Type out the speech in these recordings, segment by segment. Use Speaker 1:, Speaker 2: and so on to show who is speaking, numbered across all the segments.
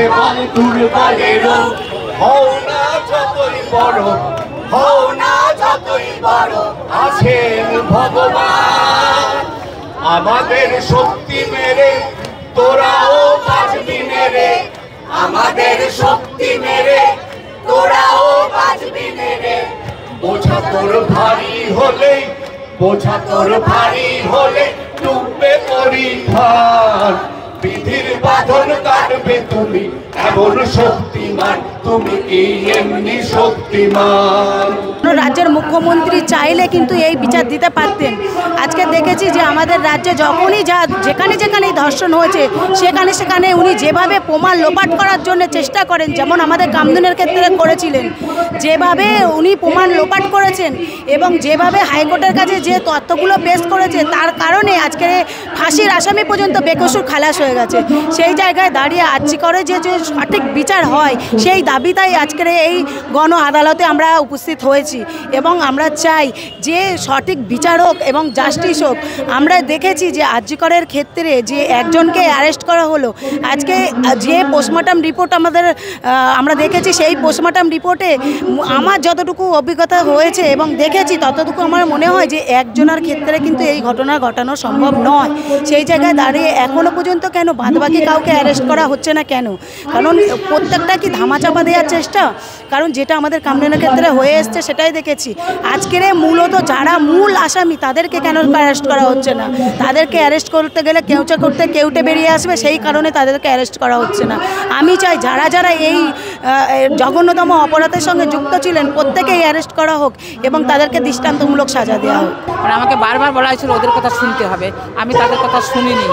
Speaker 1: এবং দুর্বলেরও হও না যতই বড়, হও না যতই বড়, আছেন ভগবান। আমাদের শক্তি মেরে তোরাও বাঁচবি মেরে, আমাদের শক্তি মেরে তোরাও বাঁচবি মেরে। বোঝা তোর ভারী হলে, বোঝা তোর ভারী হলে ডুববে পরিধান। বিধির বাঁধন কাটবে তুমি এমন শক্তিমান, তুমি কি এমনি শক্তিমান?
Speaker 2: রাজ্যের মুখ্যমন্ত্রী চাইলে কিন্তু এই বিচার দিতে পারতেন। আজকে দেখেছি যে আমাদের রাজ্যে যখনই যেখানে যেখানেই ধর্ষণ হয়েছে সেখানে সেখানে উনি যেভাবে প্রমাণ লোপাট করার জন্য চেষ্টা করেন, যেমন আমাদের কামদুনের ক্ষেত্রে করেছিলেন, যেভাবে উনি প্রমাণ লোপাট করেছেন এবং যেভাবে হাইকোর্টের কাছে যে তথ্যগুলো পেশ করেছে তার কারণে আজকে ফাঁসির আসামি পর্যন্ত বেকসুর খালাস হয়ে গেছে। সেই জায়গায় দাঁড়িয়ে আর্জি করে যে সঠিক বিচার হয় সেই দাবিটাই আজকের এই গণ আদালতে আমরা উপস্থিত হয়েছি এবং আমরা চাই যে সঠিক বিচার হোক এবং জাস্টিস হোক। আমরা দেখেছি যে আর্জি করের ক্ষেত্রে যে একজনকে অ্যারেস্ট করা হলো, আজকে যে পোস্টমর্টম রিপোর্ট আমরা দেখেছি সেই পোস্টমর্টম রিপোর্টে আমার যতটুকু অভিজ্ঞতা হয়েছে এবং দেখেছি ততটুকু আমার মনে হয় যে একজনের ক্ষেত্রে কিন্তু এই ঘটনা ঘটানো সম্ভব নয়। সেই জায়গায় দাঁড়িয়ে এখনও পর্যন্ত কেন বাদবাকি কাউকে অ্যারেস্ট করা হচ্ছে না কেন? কারণ প্রত্যেকটা কি ধামাচাপা দেওয়ার চেষ্টা? কারণ যেটা আমাদের কামরানের ক্ষেত্রে হয়ে এসছে সেটাই দেখেছি। আজকের মূলত যারা মূল আসামি তাদেরকে কেন অ্যারেস্ট করা হচ্ছে না? তাদেরকে অ্যারেস্ট করতে গেলে কেউচা করতে কেউটে বেরিয়ে আসবে, সেই কারণে তাদেরকে অ্যারেস্ট করা হচ্ছে না। আমি চাই যারা যারা এই জঘন্যতম অপরাধের সঙ্গে যুক্ত ছিলেন প্রত্যেকেই অ্যারেস্ট করা হোক এবং তাদেরকে দৃষ্টান্তমূলক সাজা দেওয়া হোক।
Speaker 3: আমাকে বারবার বলা হয়েছিল ওদের কথা শুনতে হবে, আমি তাদের কথা শুনিনি।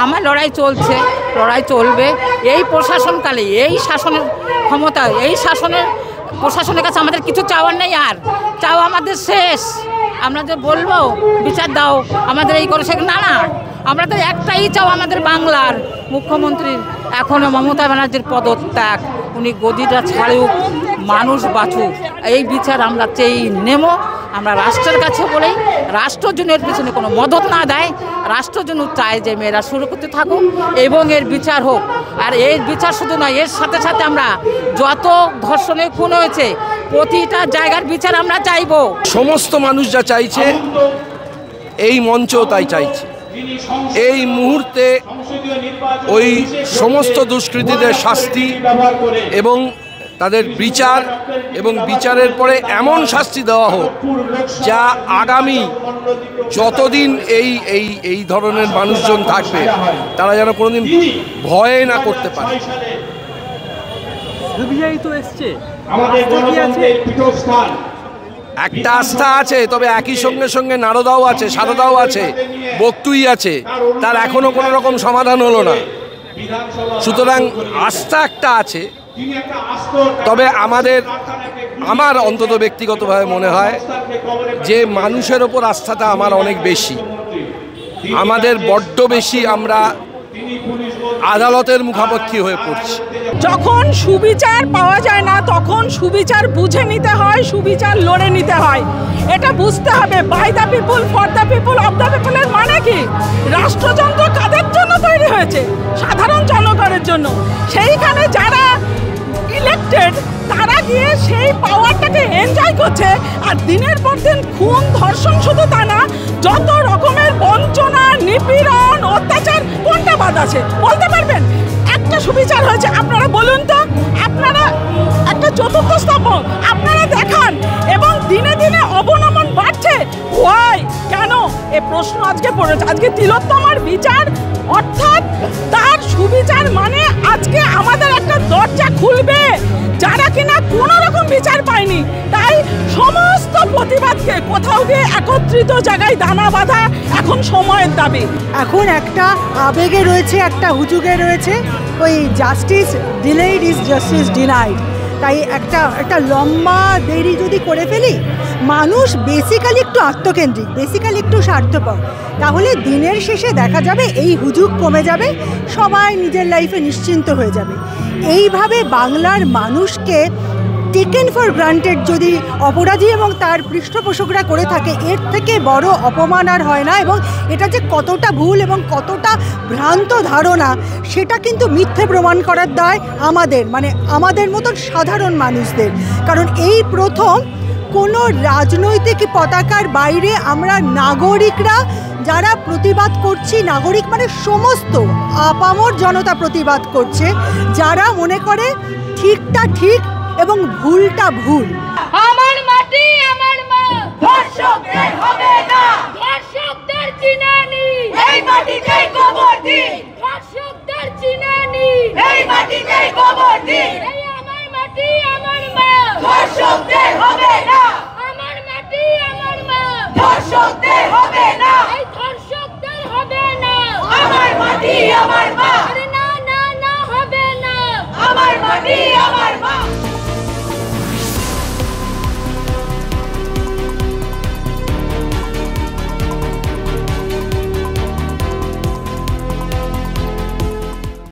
Speaker 3: আমার লড়াই চলছে, লড়াই চলবে। এই প্রশাসনকালে এই শাসনের ক্ষমতা, এই প্রশাসনের কাছে আমাদের কিছু চাওয়ার নেই, আর চাওয়া আমাদের শেষ। আমরা যে বলবো বিচার দাও, আমাদের এই করে সে না, আমরা তো একটাই চাও, আমাদের বাংলার মুখ্যমন্ত্রীর এখনও মমতা ব্যানার্জির পদত্যাগ, উনি গদিটা ছাড়ুক, মানুষ বাঁচুক, এই বিচার আমরা চেয়ে নেব। আমরা রাষ্ট্রের কাছে বলি রাষ্ট্র যেন এর পিছনে কোনো মদত না দেয়, রাষ্ট্র যেন চায় যে মেয়েরা সুরক্ষিত থাকুক এবং এর বিচার হোক। আর এর বিচার শুধু নয়, এর সাথে সাথে আমরা যত ধর্ষণে খুন হয়েছে প্রতিটা জায়গার বিচার আমরা চাইব।
Speaker 4: সমস্ত মানুষ যা চাইছে এই মঞ্চ তাই চাইছে। এই মুহূর্তে ওই সমস্ত দুষ্কৃতীদের শাস্তি এবং তাদের বিচার এবং বিচারের পরে এমন শাস্তি দেওয়া হোক যা আগামী যতদিন এই ধরনের মানুষজন থাকবে তারা যেন কোনোদিন ভয় না করতে পারে। একটা আস্থা আছে, তবে একই সঙ্গে সঙ্গে নারদাও আছে, সারদাও আছে, বক্তুই আছে, তার এখনো কোনো রকম সমাধান হলো না। সুতরাং আস্থা একটা আছে, তবে আমার অন্তত ব্যক্তিগতভাবে মনে হয় যে মানুষের ওপর আস্থাটা আমার অনেক বেশি, আমাদের বড্ড বেশি আমরা আদালতের মুখাপেক্ষী হয়ে পড়ছি।
Speaker 5: যখন সুবিচার পাওয়া যায় না তখন সুবিচার বুঝে নিতে হয়, সুবিচার লড়ে নিতে হয়। এটা বুঝতে হবে, by the people, for the people, of the পিপুলের মানে কি? রাষ্ট্রযন্ত্র কাদের জন্য তৈরি হয়েছে? সাধারণ জনগণের জন্য। সেইখানে যারা ইলেক্টেড তারা গিয়ে সেই পাওয়ারটাকে এনজয় করছে, আর দিনের পর দিন খুন ধর্ষণ শুধু তা না, যত রকমের বঞ্চনা, নিপীড়ন, অত্যাচার, কোনটা বাদ আছে বলতে পারবেন? একটা সুবিচার হয়েছে আপনারা বলুন তো, আপনারা একটা চতুর্থ স্তম্ভ আপনারা দেখান, এবং দিনে দিনে অবনমন বাড়ছে। ওয়াই, কেন? এ প্রশ্ন আজকে পড়েছে। আজকে তিলোত্তমার বিচার অর্থাৎ তার সুবিচার মানে আজকে আমাদের একটা দরজা খুলবে যারা কিনা কোনো রকম বিচার পায়নি। তাই সমস্ত প্রতিবাদকে কোথাও গিয়ে একত্রিত জায়গায় দানা বাঁধা এখন সময়ের দাবি।
Speaker 6: এখন একটা আবেগে রয়েছে, একটা হুজুগে রয়েছে, ওই justice delayed is justice denied. তাই একটা লম্বা দেরি যদি করে ফেলি, মানুষ বেসিক্যালি একটু আত্মকেন্দ্রিক, বেসিক্যালি একটু স্বার্থপর, তাহলে দিনের শেষে দেখা যাবে এই হুজুগ কমে যাবে, সবাই নিজের লাইফে নিশ্চিন্ত হয়ে যাবে। এইভাবে বাংলার মানুষকে টেকেন ফর গ্রান্টেড যদি অপরাধী এবং তার পৃষ্ঠপোষকরা করে থাকে, এর থেকে বড় অপমান আর হয় না। এবং এটা যে কতটা ভুল এবং কতটা ভ্রান্ত ধারণা সেটা কিন্তু মিথ্যে প্রমাণ করার দায় আমাদের মতন সাধারণ মানুষদের। কারণ এই প্রথম কোনো রাজনৈতিক পতাকার বাইরে আমরা নাগরিকরা যারা প্রতিবাদ করছি, নাগরিক মানে সমস্ত আপামর জনতা প্রতিবাদ করছে, যারা মনে করে ঠিকটা ঠিক এবং ভুলটা ভুল।
Speaker 7: আমার মাটি আমার মা, ধর্ষকদের হবে না, ধর্ষকদের চিনানি এই মাটিতেই কবর দিন, ধর্ষকদের চিনানি এই মাটিতেই কবর দিন, এই আমার মাটি আমার মা, ধর্ষকদের হবে না।